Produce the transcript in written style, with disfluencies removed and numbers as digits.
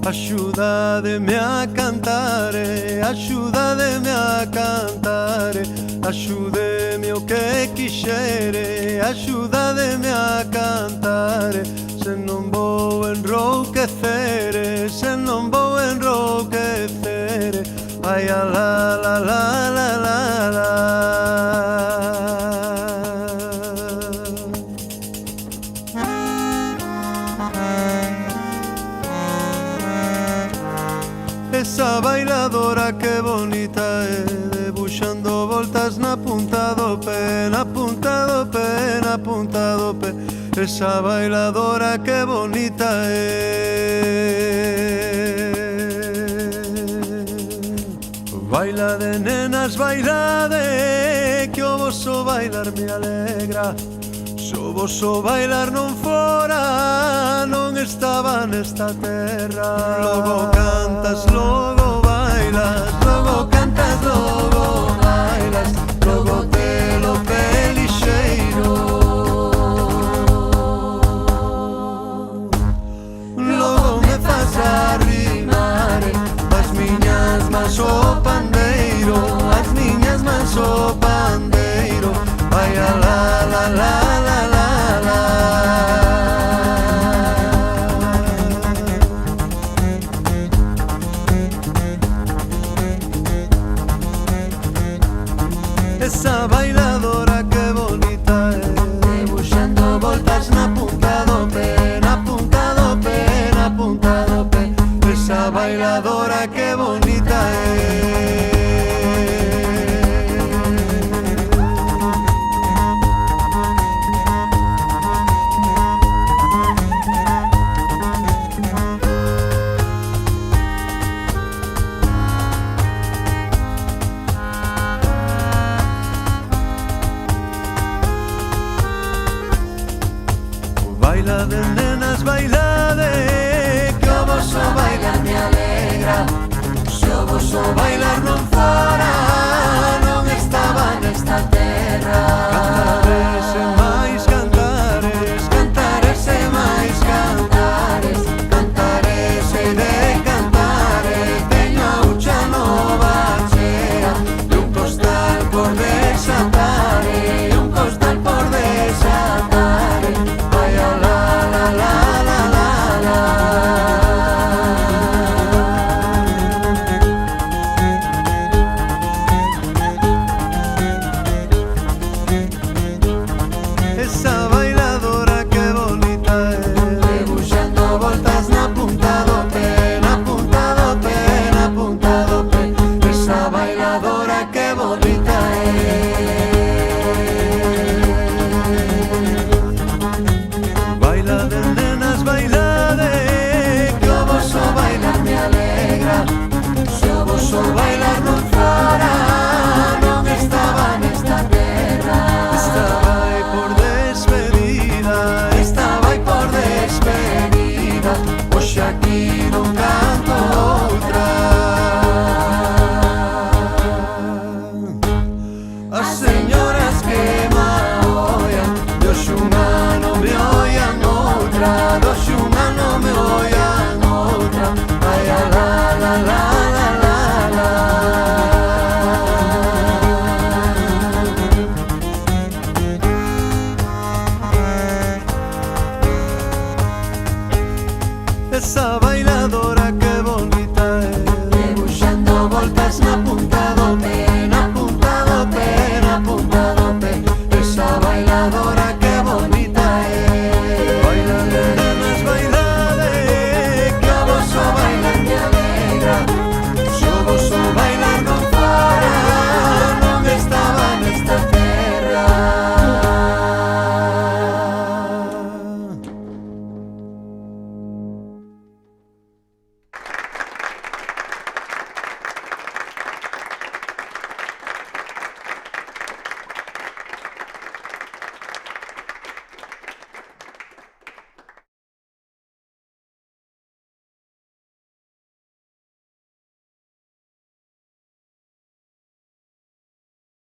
Axúdademe a cantare, axúdademe a cantare, axúdeme o que quixere, axúdademe a cantare, se non vou enrouquecere, se non vou enrouquecere, ai a la la la la la la. Esa bailadora que bonita é, debuxando voltas na punta do pé, na punta do pé, na punta do pé. Esa bailadora que bonita é. Baila de nenas, baila de, que o vosso bailar me alegra. Se o vosso bailar non fora, non estaba nesta terra. Logo cantas, logo bailas, logo cantas, logo bailas, logo te lo pelixeiro. Logo me faz arrimar as miñas mans o pandeiro, as miñas mans o pandeiro. Vai a la la la. Esa bailadora que bonita é, debuxando voltas na punta do pé, na punta do pé, na punta do pé. Esa bailadora que bonita é. Baila de nenas, baila de, que o vosso bailar me alegra. Se o vosso bailar non fora, non estaba nesta terra. Cantares e máis cantares, cantares e máis cantares, cantares e de cantares. Teño a ucha nova chea, e un costal por desatar, e un costal por desatar. Vai a la la la la la la. Esa bailadora que bonita é, debuxando voltas na punta do pé, na punta do pé, na punta do pé. Esa bailadora que bonita é. Baila de nenas, baila de, que o vosso bailar me alegra. Se o vosso bailar non fora, non estaba nesta terra. Estaba aí por despedida, estaba aí por despedida. Hoxe aquí non canto outra. As señoras que me oian, Dios humano me oian outra, Dios humano me oian outra. Ai a la la la la la la. Esa bailadora que bonita é, debuxando voltas na punta